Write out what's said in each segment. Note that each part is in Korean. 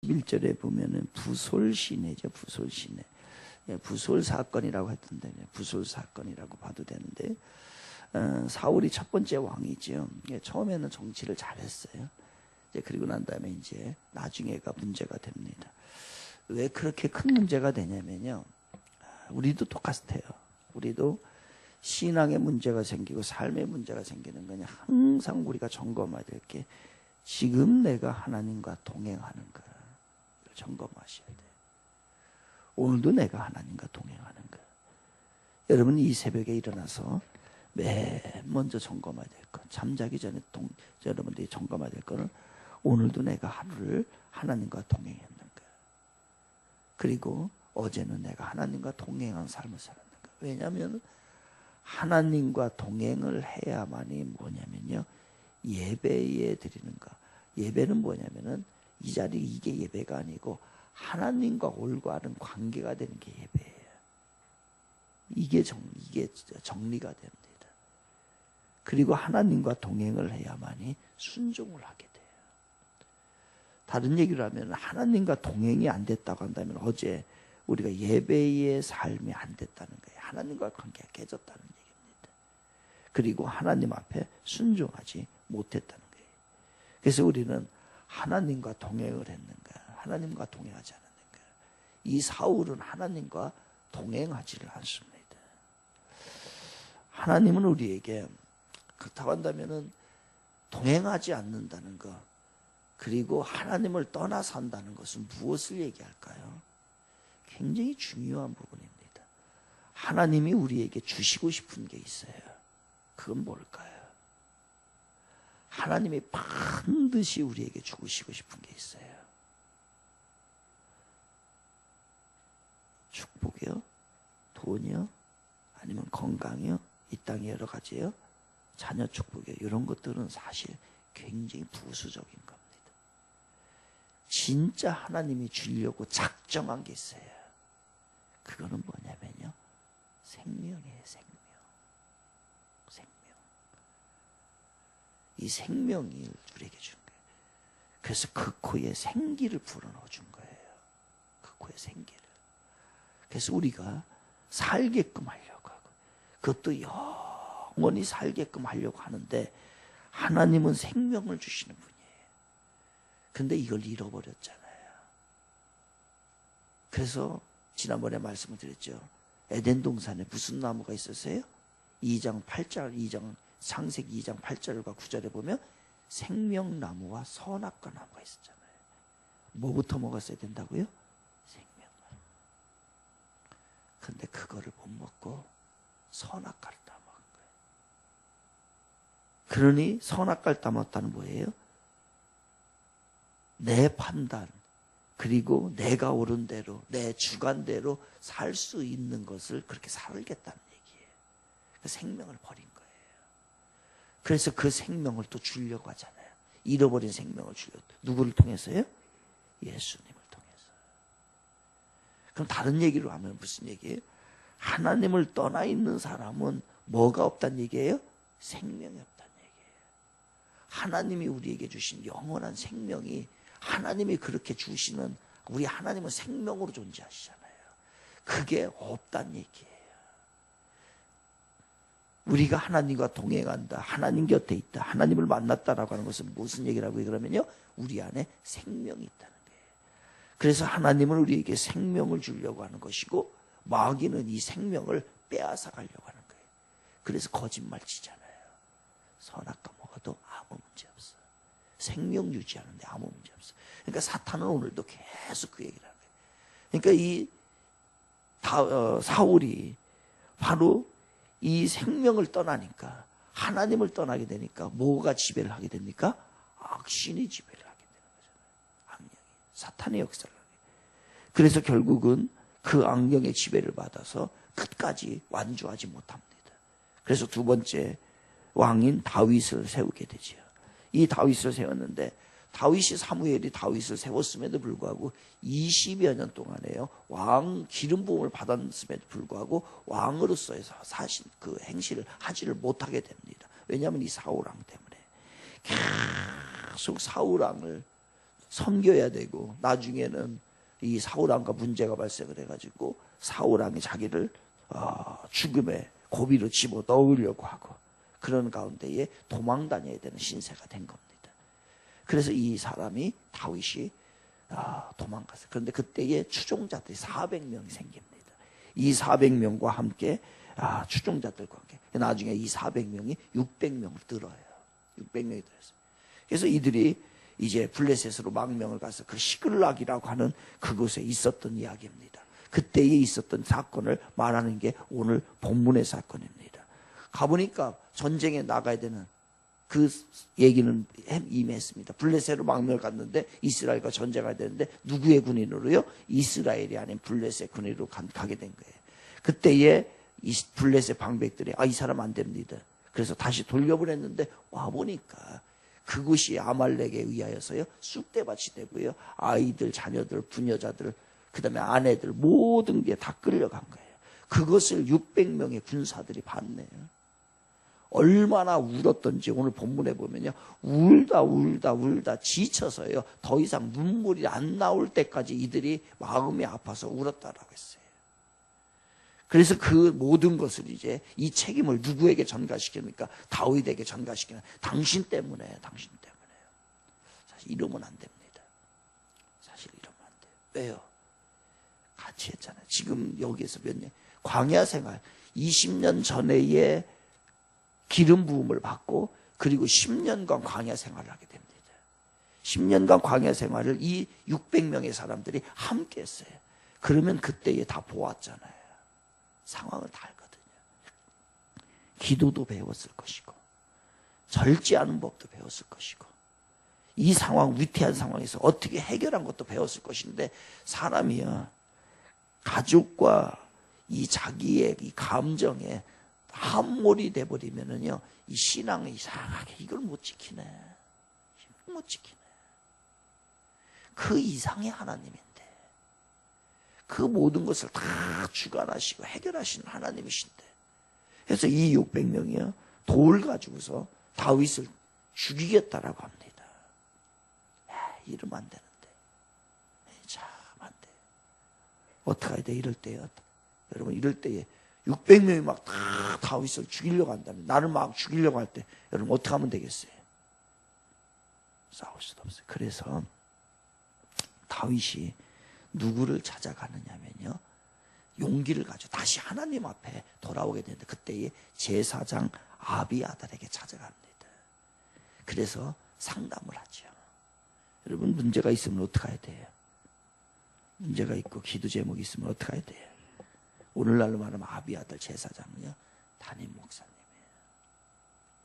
1절에 보면은 부솔시내죠. 부솔시내. 부솔 사건이라고 했던데, 부솔 사건이라고 봐도 되는데, 사울이 첫 번째 왕이죠. 처음에는 정치를 잘했어요. 그리고 난 다음에 이제 나중에가 문제가 됩니다. 왜 그렇게 큰 문제가 되냐면요. 우리도 똑같아요. 우리도 신앙의 문제가 생기고 삶의 문제가 생기는 거냐. 항상 우리가 점검해야 될 게 지금 내가 하나님과 동행하는가 점검하셔야 돼요. 오늘도 내가 하나님과 동행하는가. 여러분 이 새벽에 일어나서 맨 먼저 점검해야 될 것, 잠자기 전에 여러분들이 점검해야 될 거는 오늘도 내가 하루를 하나님과 동행했는가. 그리고 어제는 내가 하나님과 동행한 삶을 살았는가. 왜냐하면 하나님과 동행을 해야만이 뭐냐면요, 예배에 드리는 거. 예배는 뭐냐면은 이 자리 이게 예배가 아니고 하나님과 올바른 관계가 되는 게 예배예요. 이게 정리가 됩니다. 그리고 하나님과 동행을 해야만이 순종을 하게 돼요. 다른 얘기를 하면 하나님과 동행이 안 됐다고 한다면 어제 우리가 예배의 삶이 안 됐다는 거예요. 하나님과 관계가 깨졌다는 얘기입니다. 그리고 하나님 앞에 순종하지 못했다는 거예요. 그래서 우리는 하나님과 동행을 했는가, 하나님과 동행하지 않았는가. 이 사울은 하나님과 동행하지를 않습니다. 하나님은 우리에게 그렇다고 한다면은 동행하지 않는다는 것, 그리고 하나님을 떠나 산다는 것은 무엇을 얘기할까요? 굉장히 중요한 부분입니다. 하나님이 우리에게 주시고 싶은 게 있어요. 그건 뭘까요? 하나님이 반드시 우리에게 주시고 싶은 게 있어요. 축복이요? 돈이요? 아니면 건강이요? 이 땅에 여러 가지요? 자녀 축복이요? 이런 것들은 사실 굉장히 부수적인 겁니다. 진짜 하나님이 주려고 작정한 게 있어요. 그거는 뭐냐면요, 생명이에요. 생명. 이 생명이 우리에게 준 거예요. 그래서 그 코에 생기를 불어넣어 준 거예요. 그 코에 생기를. 그래서 우리가 살게끔 하려고 하고, 그것도 영원히 살게끔 하려고 하는데 하나님은 생명을 주시는 분이에요. 근데 이걸 잃어버렸잖아요. 그래서 지난번에 말씀을 드렸죠. 에덴 동산에 무슨 나무가 있었어요? 2장 8절, 창세기 2장 8절과 9절에 보면 생명나무와 선악과 나무가 있었잖아요. 뭐부터 먹었어야 된다고요? 생명나무. 근데 그거를 못 먹고 선악과를 따먹은 거예요. 그러니 선악과를 따먹었다는 뭐예요? 내 판단, 그리고 내가 옳은 대로, 내 주관대로 살 수 있는 것을 그렇게 살겠다는 얘기예요. 그 생명을 버린 거예요. 그래서 그 생명을 또 주려고 하잖아요. 잃어버린 생명을 주려고. 누구를 통해서요? 예수님을 통해서. 그럼 다른 얘기로 하면 무슨 얘기예요? 하나님을 떠나 있는 사람은 뭐가 없다는 얘기예요? 생명이 없다는 얘기예요. 하나님이 우리에게 주신 영원한 생명이, 하나님이 그렇게 주시는, 우리 하나님은 생명으로 존재하시잖아요. 그게 없다는 얘기예요. 우리가 하나님과 동행한다, 하나님 곁에 있다, 하나님을 만났다라고 하는 것은 무슨 얘기라고 해요? 그러면요, 우리 안에 생명이 있다는 거예요. 그래서 하나님은 우리에게 생명을 주려고 하는 것이고, 마귀는 이 생명을 빼앗아 가려고 하는 거예요. 그래서 거짓말 치잖아요. 선악과 먹어도 아무 문제 없어. 생명 유지하는데 아무 문제 없어. 그러니까 사탄은 오늘도 계속 그 얘기를 하는 거예요. 그러니까 이 사울이 바로 이 생명을 떠나니까, 하나님을 떠나게 되니까 뭐가 지배를 하게 됩니까? 악신이 지배를 하게 되는 거잖아요. 악령이, 사탄의 역사를 하게. 그래서 결국은 그 악령의 지배를 받아서 끝까지 완주하지 못합니다. 그래서 두 번째 왕인 다윗을 세우게 되죠. 이 다윗을 세웠는데, 다윗이 사무엘이 다윗을 세웠음에도 불구하고 20여 년 동안에요, 왕 기름 부음을 받았음에도 불구하고 왕으로서의 사실 그 행실을 하지를 못하게 됩니다. 왜냐하면 이 사울왕 때문에 계속 사울왕을 섬겨야 되고, 나중에는 이 사울왕과 문제가 발생을 해가지고 사울왕이 자기를 죽음의 고비로 집어 넣으려고 하고, 그런 가운데에 도망 다녀야 되는 신세가 된 겁니다. 그래서 이 사람이, 다윗이 도망갔어요. 그런데 그때에 추종자들이 400명이 생깁니다. 이 400명과 함께 추종자들과 함께 나중에 이 400명이 600명을 들어요. 600명이 들었어요. 그래서 이들이 이제 블레셋으로 망명을 가서 그 시글락이라고 하는 그곳에 있었던 이야기입니다. 그때에 있었던 사건을 말하는 게 오늘 본문의 사건입니다. 가보니까 전쟁에 나가야 되는 그 얘기는 이미 했습니다. 블레셋으로 망명을 갔는데 이스라엘과 전쟁해야 되는데 누구의 군인으로요? 이스라엘이 아닌 블레셋 군인으로 가게 된 거예요. 그때에 이 블레셋 방백들이 이 사람 안 됩니다. 그래서 다시 돌려보냈는데 와보니까 그곳이 아말렉에 의하여서요 쑥대밭이 되고요, 아이들, 자녀들, 부녀자들, 그 다음에 아내들 모든 게 다 끌려간 거예요. 그것을 600명의 군사들이 봤네요. 얼마나 울었던지 오늘 본문에 보면요, 울다 지쳐서요 더 이상 눈물이 안 나올 때까지 이들이 마음이 아파서 울었다라고 했어요. 그래서 그 모든 것을 이제 이 책임을 누구에게 전가시킵니까? 다윗에게 전가시키는, 당신 때문에, 당신 때문에요. 사실 이러면 안 됩니다. 사실 이러면 안 돼요. 왜요? 같이 했잖아요. 지금 여기에서 몇 년, 광야 생활 20년 전에의 기름 부음을 받고 그리고 10년간 광야 생활을 하게 됩니다. 10년간 광야 생활을 이 600명의 사람들이 함께 했어요. 그러면 그때에 다 보았잖아요. 상황을 다 알거든요. 기도도 배웠을 것이고 절제하는 법도 배웠을 것이고 이 상황, 위태한 상황에서 어떻게 해결한 것도 배웠을 것인데, 사람이요 가족과 이 자기의 이 감정에 함몰이 돼버리면은요 이 신앙이 이상하게 이걸 못 지키네. 못 지키네. 그 이상의 하나님인데, 그 모든 것을 다 주관하시고 해결하시는 하나님이신데, 그래서 이 600명이요 돌 가지고서 다윗을 죽이겠다라고 합니다. 이러면 안 되는데, 참 안 돼. 어떻게 해야 돼? 이럴 때요, 여러분, 이럴 때에 600명이 막 다 다윗을 죽이려고 한다면, 나를 막 죽이려고 할 때 여러분 어떻게 하면 되겠어요? 싸울 수도 없어요. 그래서 다윗이 누구를 찾아가느냐면요, 용기를 가지고 다시 하나님 앞에 돌아오게 되는데, 그때의 제사장 아비아달에게 찾아갑니다. 그래서 상담을 하죠. 여러분, 문제가 있으면 어떻게 해야 돼요? 문제가 있고 기도 제목이 있으면 어떻게 해야 돼요? 오늘날로 말하면 아비아달 제사장은요 담임 목사님이에요.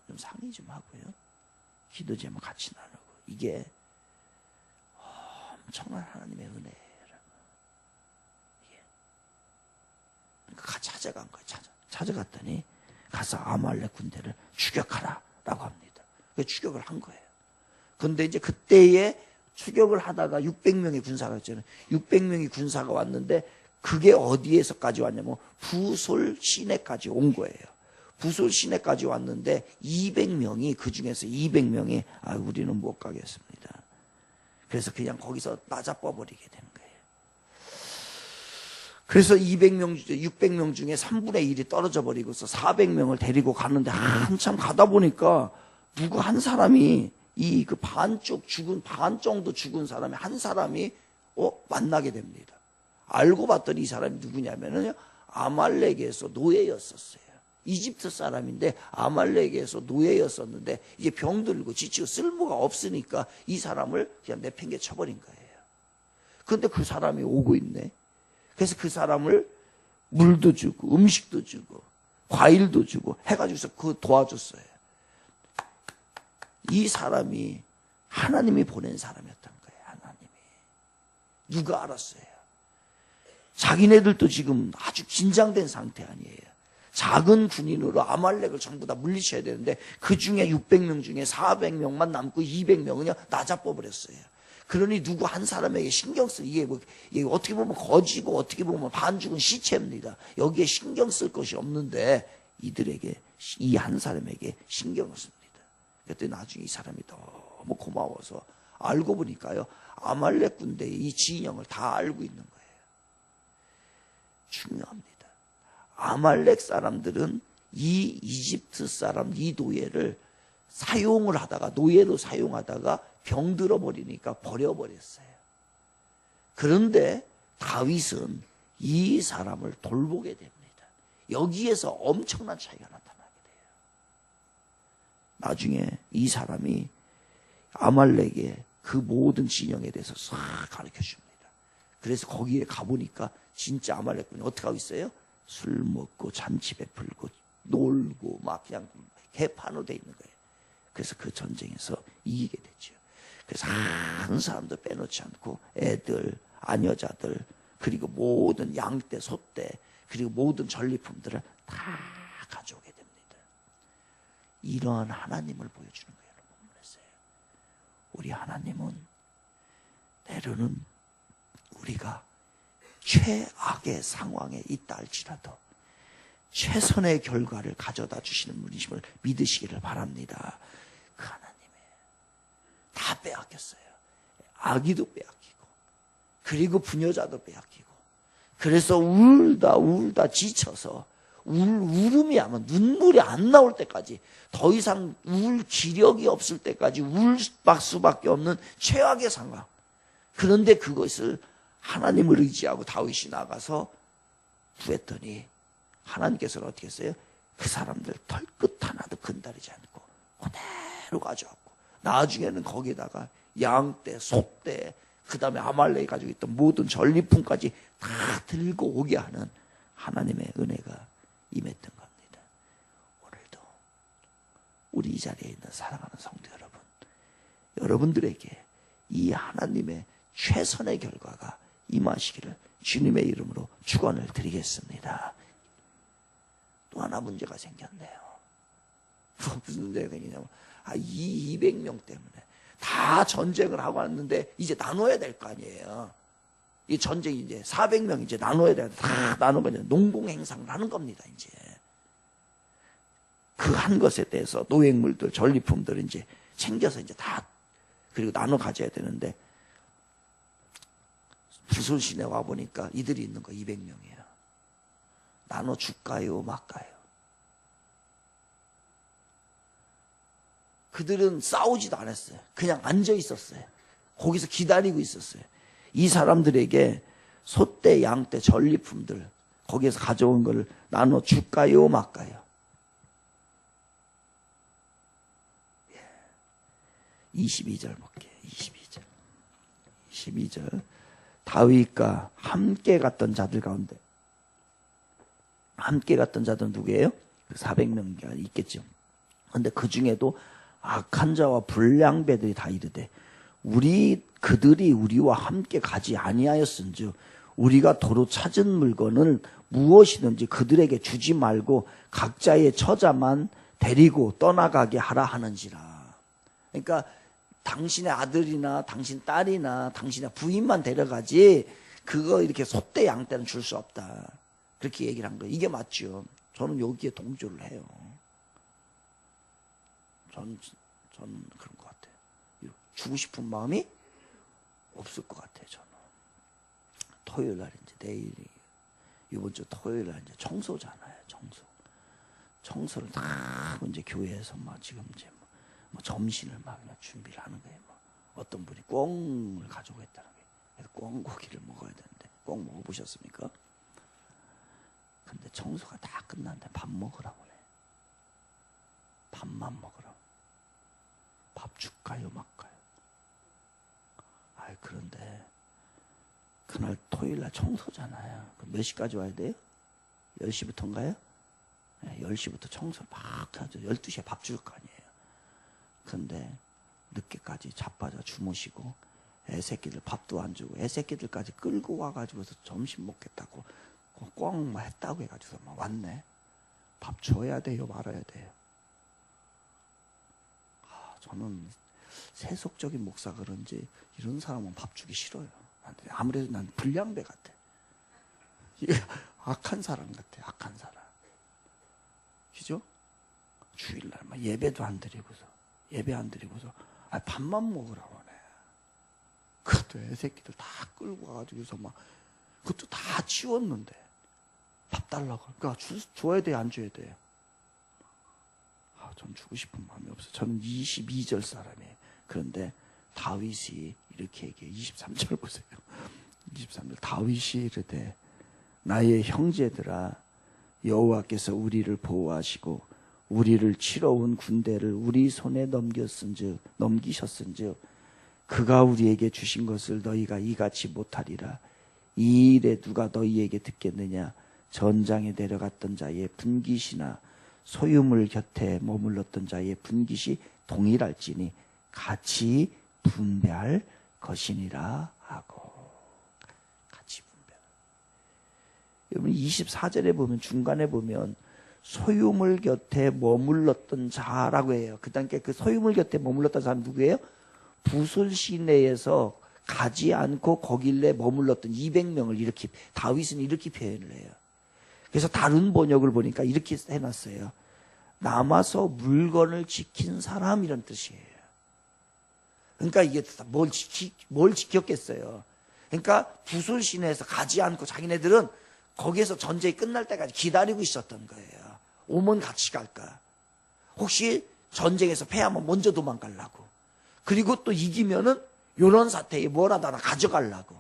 좀 상의 좀 하고요, 기도 제목 같이 나누고, 이게 엄청난 하나님의 은혜예요. 같이 찾아간 거예요. 찾아갔더니 가서 아말렉 군대를 추격하라 라고 합니다. 추격을 한 거예요. 그런데 이제 그때에 추격을 하다가 600명의 군사가 있잖아요. 600명의 군사가 왔는데 그게 어디에서까지 왔냐면 부솔 시내까지 온 거예요. 부솔 시내까지 왔는데 200명이, 그 중에서 200명이 우리는 못 가겠습니다. 그래서 그냥 거기서 나자빠버리게 되는 거예요. 그래서 600명 중에 3분의 1이 떨어져 버리고서 400명을 데리고 가는데, 한참 가다 보니까 누구 한 사람이, 그 반 정도 죽은 사람이 한 사람이 만나게 됩니다. 알고 봤더니 이 사람이 누구냐면요, 아말렉에서 노예였었어요. 이집트 사람인데 아말렉에서 노예였었는데 이제 병들고 지치고 쓸모가 없으니까 이 사람을 그냥 내팽개 쳐버린 거예요. 그런데 그 사람이 오고 있네. 그래서 그 사람을 물도 주고 음식도 주고 과일도 주고 해가지고서 그거 도와줬어요. 이 사람이 하나님이 보낸 사람이었던 거예요. 하나님이. 누가 알았어요? 자기네들도 지금 아주 긴장된 상태 아니에요. 작은 군인으로 아말렉을 전부 다 물리쳐야 되는데 그 중에 600명 중에 400명만 남고 200명은요 나자뽑아버렸어요. 그러니 누구 한 사람에게 신경 쓸, 이게 어떻게 보면 거지고 어떻게 보면 반 죽은 시체입니다. 여기에 신경 쓸 것이 없는데 이들에게, 이 한 사람에게 신경을 씁니다. 그랬더니 나중에 이 사람이 너무 고마워서 알고 보니까요, 아말렉 군대의 이 진영을 다 알고 있는 거예요. 중요합니다. 아말렉 사람들은 이 이집트 사람 이 노예를 사용을 하다가, 노예로 사용하다가 병들어 버리니까 버려버렸어요. 그런데 다윗은 이 사람을 돌보게 됩니다. 여기에서 엄청난 차이가 나타나게 돼요. 나중에 이 사람이 아말렉의 그 모든 진영에 대해서 싹 가르쳐 줍니다. 그래서 거기에 가보니까 진짜 아말렉군이 어떻게 하고 있어요? 술 먹고 잔치 베풀고 놀고 막 그냥 개판으로 돼 있는 거예요. 그래서 그 전쟁에서 이기게 됐죠. 그래서 한 사람도 빼놓지 않고 애들, 아녀자들, 그리고 모든 양떼, 소떼, 그리고 모든 전리품들을 다 가져오게 됩니다. 이러한 하나님을 보여주는 거예요. 본문에서요. 우리 하나님은 때로는 우리가 최악의 상황에 있다 할지라도 최선의 결과를 가져다 주시는 분이심을 믿으시기를 바랍니다. 그 하나님의 다 빼앗겼어요. 아기도 빼앗기고, 그리고 부녀자도 빼앗기고, 그래서 울다 지쳐서 울음이 아마 눈물이 안 나올 때까지, 더 이상 울 기력이 없을 때까지 울 수밖에 없는 최악의 상황. 그런데 그것을 하나님을 의지하고 다윗이 나가서 구했더니 하나님께서는 어떻게 했어요? 그 사람들 털끝 하나도 건드리지 않고 그대로 가져왔고, 나중에는 거기에다가 양떼, 소떼, 그 다음에 아말렉이 가지고 있던 모든 전리품까지 다 들고 오게 하는 하나님의 은혜가 임했던 겁니다. 오늘도 우리 이 자리에 있는 사랑하는 성도 여러분, 여러분들에게 이 하나님의 최선의 결과가 임하시기를 주님의 이름으로 축원을 드리겠습니다. 또 하나 문제가 생겼네요. 무슨 문제가 생기냐면, 이 200명 때문에 다 전쟁을 하고 왔는데 이제 나눠야 될 거 아니에요. 이 전쟁이 이제 400명 이제 나눠야 돼. 다 나누면 농공행상을 하는 겁니다. 이제 그 한 것에 대해서 노획물들, 전리품들 이제 챙겨서 이제 다 그리고 나눠 가져야 되는데, 부솔시내 와 보니까 이들이 있는 거 200명이에요. 나눠 줄까요, 말까요? 그들은 싸우지도 않았어요. 그냥 앉아 있었어요. 거기서 기다리고 있었어요. 이 사람들에게 소떼, 양떼, 전리품들 거기에서 가져온 걸 나눠 줄까요, 말까요? 22절 볼게요. 22절. 다윗과 함께 갔던 자들 가운데, 함께 갔던 자들은 누구예요? 400명이 있겠죠. 그런데 그 중에도 악한 자와 불량배들이 다 이르되, 그들이 우리와 함께 가지 아니하였은즉 우리가 도로 찾은 물건을 무엇이든지 그들에게 주지 말고 각자의 처자만 데리고 떠나가게 하라 하는지라. 그러니까 당신의 아들이나 당신 딸이나 당신의 부인만 데려가지 그거 이렇게 소떼 양떼는 줄 수 없다. 그렇게 얘기를 한 거예요. 이게 맞죠. 저는 여기에 동조를 해요. 저는 그런 것 같아요. 주고 싶은 마음이 없을 것 같아요. 저는 토요일 날 이제 내일이 이번 주 토요일 날 이제 청소잖아요. 청소를 다 이제 교회에서 막 지금 이제 뭐 점심을 막 준비를 하는 거예요. 뭐 어떤 분이 꽁을 가지고 있다는 거예요. 그래서 꽁고기를 먹어야 되는데, 꽁 먹어보셨습니까? 근데 청소가 다 끝났는데 밥 먹으라고 해. 밥만 먹으라고. 밥 줄까요, 말까요? 그런데 그날 토요일 날 청소잖아요. 몇 시까지 와야 돼요? 10시부터인가요? 네, 10시부터 청소를 막 하죠. 12시에 밥 줄 거 아니에요. 근데 늦게까지 자빠져 주무시고 애새끼들 밥도 안 주고 애새끼들까지 끌고 와가지고서 점심 먹겠다고 꽝 했다고 해가지고 막 왔네. 밥 줘야 돼요, 말아야 돼요? 저는 세속적인 목사 그런지 이런 사람은 밥 주기 싫어요. 아무래도 난 불량배 같아. 악한 사람 같아. 악한 사람. 그죠? 주일날 막 예배도 안 드리고서 밥만 먹으라고 하네. 그것도 애새끼들 다 끌고 와가지고서 막 그것도 다 치웠는데 밥 달라고. 그러니까 줘야 돼, 안 줘야 돼? 전 주고 싶은 마음이 없어요. 저는 22절 사람이에요. 그런데 다윗이 이렇게 얘기해요. 23절 보세요. 23절 다윗이 이르되 나의 형제들아, 여호와께서 우리를 보호하시고 우리를 치러 온 군대를 우리 손에 넘기셨은즉 그가 우리에게 주신 것을 너희가 이같이 못하리라. 이 일에 누가 너희에게 듣겠느냐? 전장에 내려갔던 자의 분깃이나 소유물 곁에 머물렀던 자의 분깃이 동일할지니 같이 분배할 것이니라 하고. 같이 분배. 여러분 24절에 보면, 중간에 보면 소유물 곁에 머물렀던 자라고 해요. 그 단계 그 소유물 곁에 머물렀던 사람 누구예요? 부솔 시내에서 가지 않고 거길래 머물렀던 200명을 이렇게, 다윗은 이렇게 표현을 해요. 그래서 다른 번역을 보니까 이렇게 해놨어요. 남아서 물건을 지킨 사람, 이런 뜻이에요. 그러니까 이게 뭘 지켰겠어요. 그러니까 부솔 시내에서 가지 않고 자기네들은 거기에서 전쟁이 끝날 때까지 기다리고 있었던 거예요. 오면 같이 갈까? 혹시 전쟁에서 패하면 먼저 도망가려고. 그리고 또 이기면은 요런 사태에 뭘 하다 가져가려고.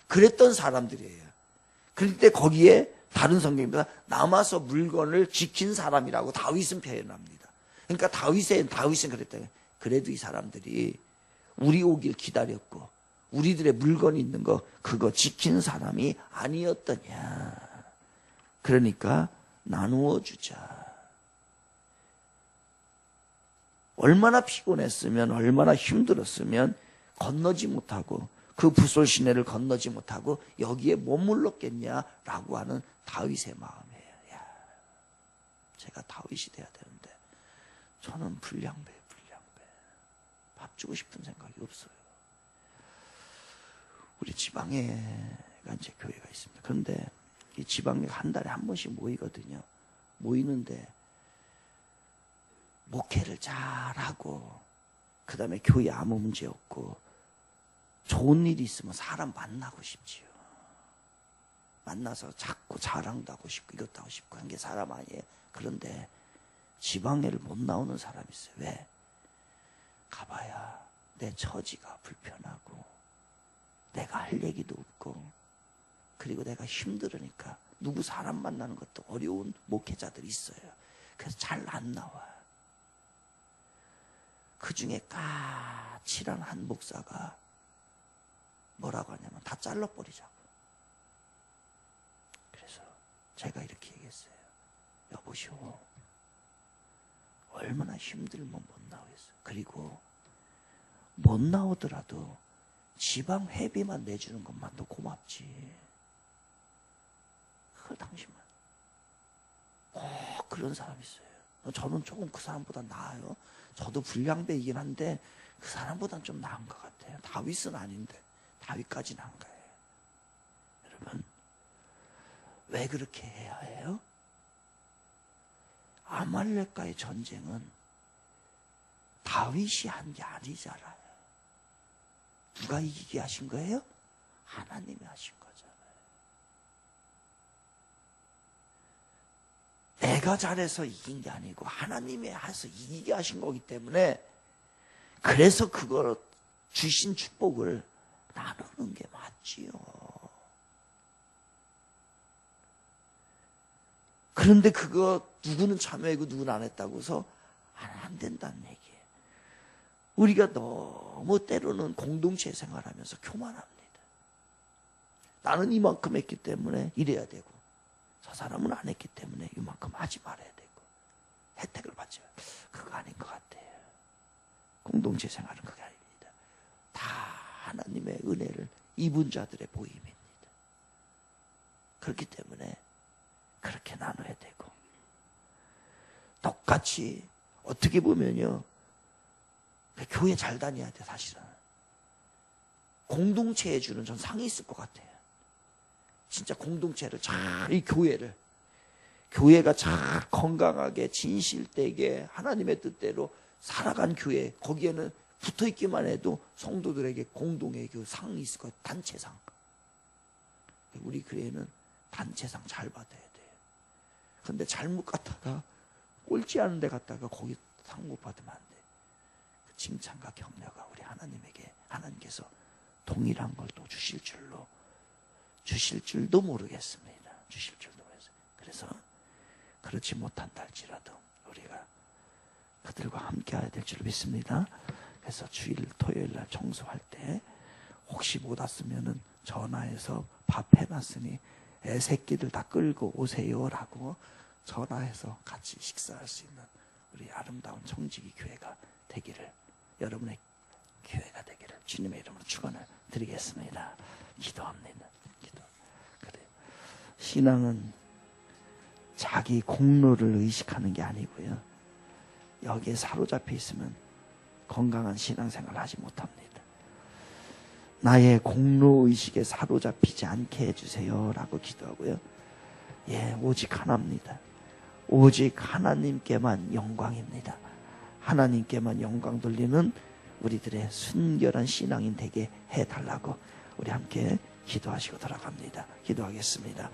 그랬던 사람들이에요. 그런데 거기에 다른 성경입니다. 남아서 물건을 지킨 사람이라고 다윗은 표현합니다. 그러니까 다윗은 그랬다. 그래도 이 사람들이 우리 오길 기다렸고 우리들의 물건이 있는 거 그거 지킨 사람이 아니었더냐. 그러니까 나누어 주자. 얼마나 피곤했으면, 얼마나 힘들었으면 건너지 못하고 그 부솔 시내를 건너지 못하고 여기에 머물렀겠냐라고 하는 다윗의 마음이에요. 야, 제가 다윗이 돼야 되는데 저는 불량배. 밥 주고 싶은 생각이 없어요. 우리 지방에가 이제 교회가 있습니다. 그런데 이 지방에 한 달에 한 번씩 모이거든요. 모이는데 목회를 잘하고 그 다음에 교회 아무 문제 없고 좋은 일이 있으면 사람 만나고 싶지요. 만나서 자꾸 자랑도 하고 싶고 이것도 하고 싶고 한 게 사람 아니에요. 그런데 지방회를 못 나오는 사람이 있어요. 왜? 가봐야 내 처지가 불편하고 내가 할 얘기도 없고 그리고 내가 힘들으니까 누구 사람 만나는 것도 어려운 목회자들이 있어요. 그래서 잘 안 나와. 그 중에 까칠한 한 목사가 뭐라고 하냐면 다 잘라버리자고. 그래서 제가 이렇게 얘기했어요. 여보시오, 얼마나 힘들면 못 나오겠어요. 그리고 못 나오더라도 지방 회비만 내주는 것만도 고맙지. 그걸 당신만. 꼭 그런 사람이 있어요. 저는 조금 그 사람보다 나아요. 저도 불량배이긴 한데 그 사람보다는 좀 나은 것 같아요. 다윗은 아닌데 다윗까지는 안 가요. 여러분, 왜 그렇게 해야 해요? 아말렉과의 전쟁은 다윗이 한 게 아니잖아요. 누가 이기게 하신 거예요? 하나님이 하신 거잖아요. 내가 잘해서 이긴 게 아니고 하나님이 해서 이기게 하신 거기 때문에 그래서 그걸 주신 축복을 나누는 게 맞지요. 그런데 그거 누구는 참여하고 누구는 안 했다고 해서 안 된다는 얘기예요. 우리가 너무 때로는 공동체 생활하면서 교만합니다. 나는 이만큼 했기 때문에 이래야 되고 저 사람은 안 했기 때문에 이만큼 하지 말아야 되고 혜택을 받지 말아야 되고. 그거 아닌 것 같아요. 공동체 생활은 그게 아닙니다. 다 하나님의 은혜를 입은 자들의 보임입니다. 그렇기 때문에 그렇게 나눠야 되고 똑같이 어떻게 보면요, 교회 잘 다녀야 돼. 사실은 공동체에 주는 전 상이 있을 것 같아요. 진짜 공동체를 잘, 이 교회가 잘 건강하게 진실되게 하나님의 뜻대로 살아간 교회, 거기에는 붙어 있기만 해도 성도들에게 공동의 그 상이 있을 거예요. 단체상. 우리 교회는 단체상 잘 받아야 돼요. 그런데 잘못 갔다가 꼴찌 하는 데 갔다가 거기 상 못 받으면 안 돼. 그 칭찬과 격려가 우리 하나님에게 하나님께서 동일한 걸 또 주실 줄도 모르겠습니다. 주실 줄도 모르겠어요. 그래서 그렇지 못한다 할지라도 우리가 그들과 함께 해야 될 줄 믿습니다. 그래서 주일 토요일 날 청소할 때 혹시 못 왔으면은 전화해서 밥 해놨으니 애 새끼들 다 끌고 오세요라고 전화해서 같이 식사할 수 있는 우리 아름다운 청지기 교회가 되기를, 여러분의 교회가 되기를 주님의 이름으로 축원을 드리겠습니다. 기도합니다. 그래. 신앙은 자기 공로를 의식하는 게 아니고요. 여기에 사로잡혀 있으면 건강한 신앙생활을 하지 못합니다. 나의 공로의식에 사로잡히지 않게 해주세요 라고 기도하고요. 오직 하나입니다. 오직 하나님께만 영광입니다. 하나님께만 영광 돌리는 우리들의 순결한 신앙인 되게 해달라고 우리 함께 기도하시고 돌아갑니다. 기도하겠습니다.